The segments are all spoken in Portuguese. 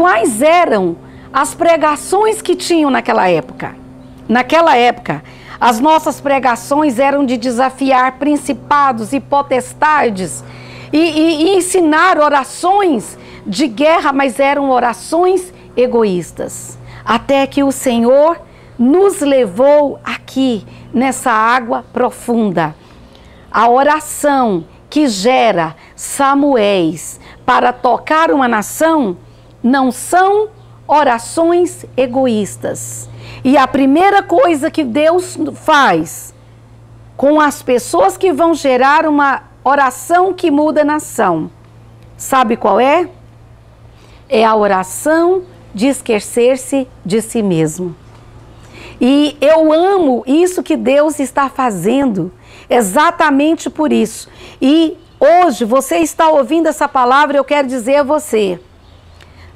quais eram as pregações que tinham naquela época? Naquela época, as nossas pregações eram de desafiar principados e potestades e ensinar orações de guerra, mas eram orações egoístas. Até que o Senhor nos levou aqui, nessa água profunda. A oração que gera Samuéis para tocar uma nação não são orações egoístas. E a primeira coisa que Deus faz com as pessoas que vão gerar uma oração que muda a nação, sabe qual é? É a oração de esquecer-se de si mesmo. E eu amo isso que Deus está fazendo, exatamente por isso. E hoje você está ouvindo essa palavra, eu quero dizer a você,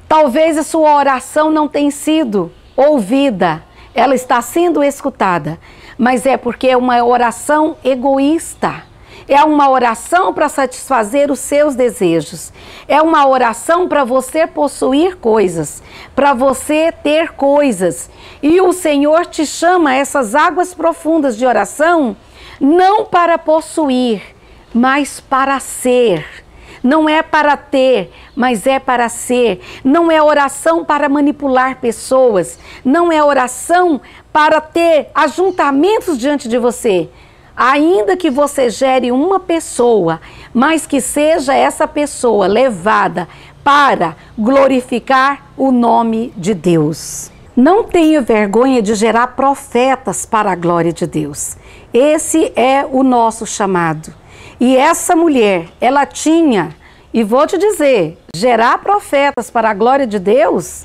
talvez a sua oração não tenha sido ouvida, ela está sendo escutada, mas é porque é uma oração egoísta. É uma oração para satisfazer os seus desejos. É uma oração para você possuir coisas, para você ter coisas. E o Senhor te chama a essas águas profundas de oração, não para possuir, mas para ser. Não é para ter, mas é para ser. Não é oração para manipular pessoas. Não é oração para ter ajuntamentos diante de você. Ainda que você gere uma pessoa, mas que seja essa pessoa levada para glorificar o nome de Deus. Não tenha vergonha de gerar profetas para a glória de Deus. Esse é o nosso chamado. E essa mulher, ela tinha, e vou te dizer, gerar profetas para a glória de Deus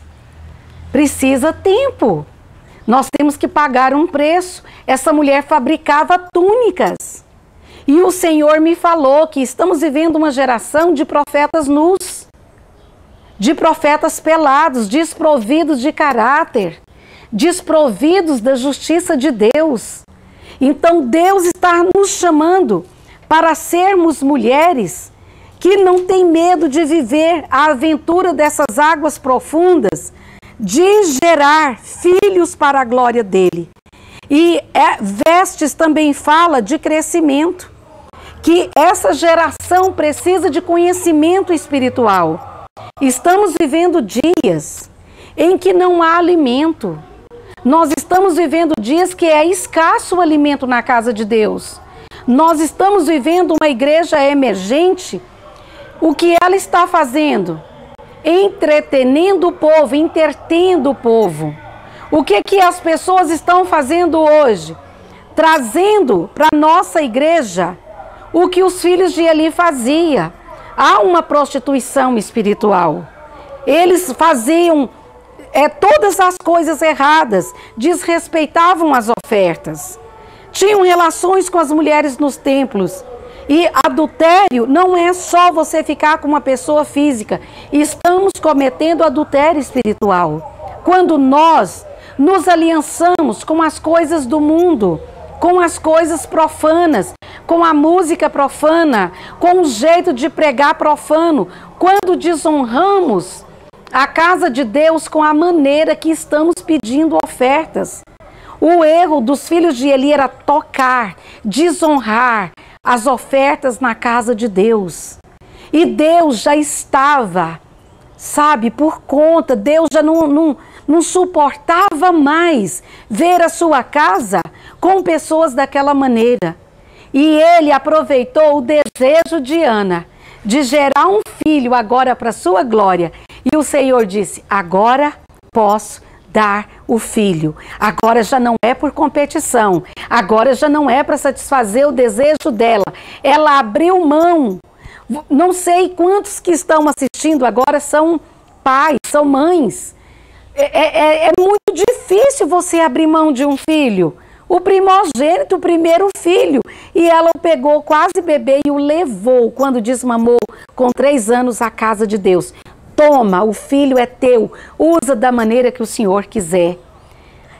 precisa tempo. Nós temos que pagar um preço. Essa mulher fabricava túnicas. E o Senhor me falou que estamos vivendo uma geração de profetas nus, de profetas pelados, desprovidos de caráter, desprovidos da justiça de Deus. Então Deus está nos chamando para sermos mulheres que não têm medo de viver a aventura dessas águas profundas, de gerar filhos para a glória dele. E Vestes também fala de crescimento, que essa geração precisa de conhecimento espiritual. Estamos vivendo dias em que não há alimento. Nós estamos vivendo dias que é escasso o alimento na casa de Deus. Nós estamos vivendo uma igreja emergente. O que ela está fazendo? Entretenendo o povo, entretendo o povo. O que as pessoas estão fazendo hoje? Trazendo para a nossa igreja o que os filhos de Eli faziam. Há uma prostituição espiritual. Eles faziam todas as coisas erradas, desrespeitavam as ofertas, tinham relações com as mulheres nos templos. E adultério não é só você ficar com uma pessoa física. Estamos cometendo adultério espiritual. Quando nós nos aliançamos com as coisas do mundo, com as coisas profanas, com a música profana, com o jeito de pregar profano, quando desonramos a casa de Deus com a maneira que estamos pedindo ofertas. O erro dos filhos de Eli era tocar, desonrar as ofertas na casa de Deus. E Deus já estava, sabe, por conta, Deus já não suportava mais ver a sua casa com pessoas daquela maneira. E ele aproveitou o desejo de Ana de gerar um filho agora para sua glória. E o Senhor disse, agora posso dar o filho. Agora já não é por competição. Agora já não é para satisfazer o desejo dela. Ela abriu mão. Não sei quantos que estão assistindo agora são pais, são mães. É muito difícil você abrir mão de um filho. O primogênito, o primeiro filho. E ela o pegou quase bebê e o levou, quando desmamou, com 3 anos à casa de Deus. Toma, o filho é teu, usa da maneira que o Senhor quiser.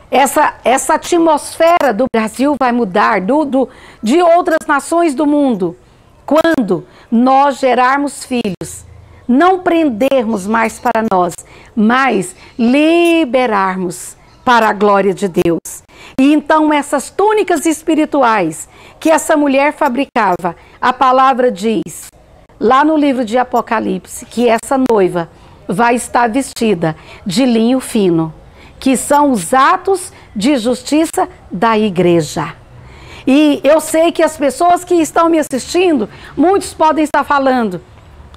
Essa atmosfera do Brasil vai mudar, de outras nações do mundo, quando nós gerarmos filhos, não prendermos mais para nós, mas liberarmos para a glória de Deus. E então essas túnicas espirituais que essa mulher fabricava, a palavra diz, lá no livro de Apocalipse, que essa noiva vai estar vestida de linho fino, que são os atos de justiça da igreja. E eu sei que as pessoas que estão me assistindo, muitos podem estar falando,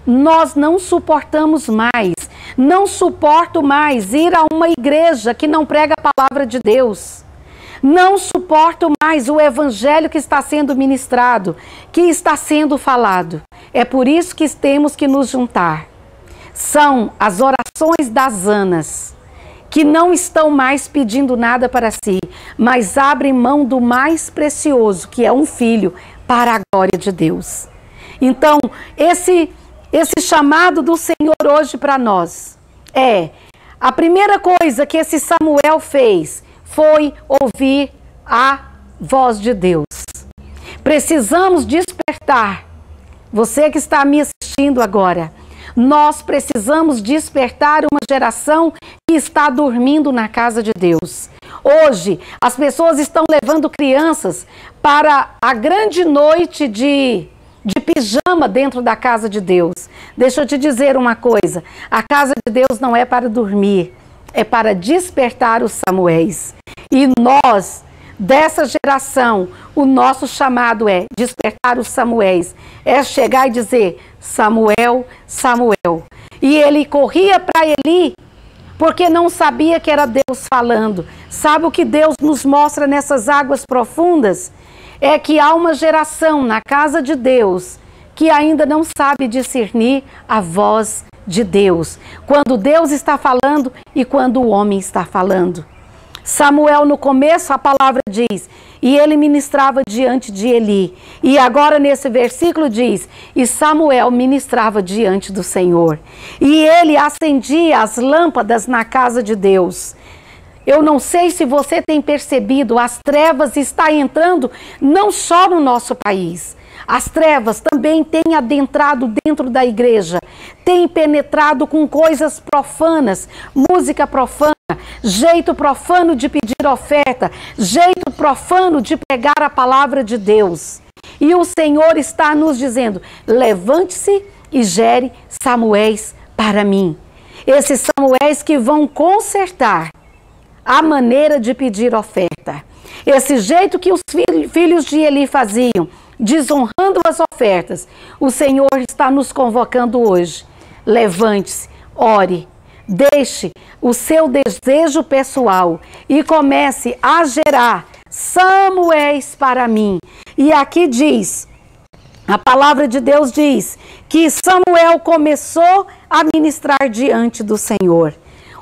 nós não suportamos mais, não suporto mais ir a uma igreja que não prega a palavra de Deus. Não suporto mais o evangelho que está sendo ministrado, que está sendo falado. É por isso que temos que nos juntar. São as orações das Anas, que não estão mais pedindo nada para si, mas abrem mão do mais precioso, que é um filho, para a glória de Deus. Então, esse chamado do Senhor hoje para nós é, a primeira coisa que esse Samuel fez foi ouvir a voz de Deus. Precisamos despertar. Você que está me assistindo agora, nós precisamos despertar uma geração que está dormindo na casa de Deus. Hoje, as pessoas estão levando crianças para a grande noite de pijama dentro da casa de Deus. Deixa eu te dizer uma coisa, a casa de Deus não é para dormir, é para despertar os Samuéis. E nós, dessa geração, o nosso chamado é despertar os Samuéis, é chegar e dizer, Samuel, Samuel. E ele corria para Eli, porque não sabia que era Deus falando. Sabe o que Deus nos mostra nessas águas profundas? É que há uma geração na casa de Deus que ainda não sabe discernir a voz de Deus, quando Deus está falando e quando o homem está falando. Samuel, no começo, a palavra diz, e ele ministrava diante de Eli. E agora nesse versículo diz, e Samuel ministrava diante do Senhor. E ele acendia as lâmpadas na casa de Deus. Eu não sei se você tem percebido, as trevas estão entrando não só no nosso país. As trevas também têm adentrado dentro da igreja, têm penetrado com coisas profanas, música profana, jeito profano de pedir oferta, jeito profano de pregar a palavra de Deus. E o Senhor está nos dizendo, levante-se e gere Samuéis para mim. Esses Samuéis que vão consertar a maneira de pedir oferta. Esse jeito que os filhos de Eli faziam, desonrando as ofertas, o Senhor está nos convocando hoje. Levante-se, ore, deixe o seu desejo pessoal e comece a gerar Samuéis para mim. E aqui diz, a palavra de Deus diz que Samuel começou a ministrar diante do Senhor.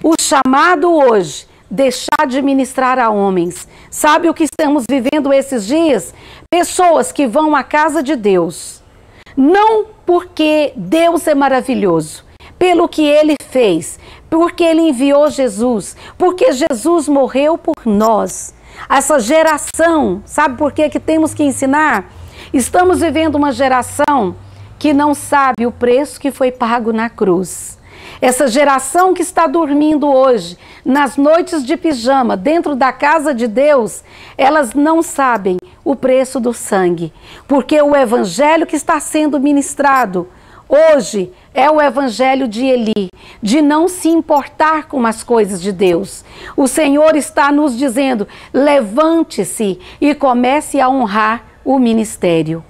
O chamado hoje, deixar de ministrar a homens. Sabe o que estamos vivendo esses dias? Pessoas que vão à casa de Deus, não porque Deus é maravilhoso, pelo que Ele fez, porque Ele enviou Jesus, porque Jesus morreu por nós. Essa geração, sabe por que temos que ensinar? Estamos vivendo uma geração que não sabe o preço que foi pago na cruz. Essa geração que está dormindo hoje, nas noites de pijama, dentro da casa de Deus, elas não sabem o preço do sangue. Porque o evangelho que está sendo ministrado hoje é o evangelho de Eli, de não se importar com as coisas de Deus. O Senhor está nos dizendo, levante-se e comece a honrar o ministério.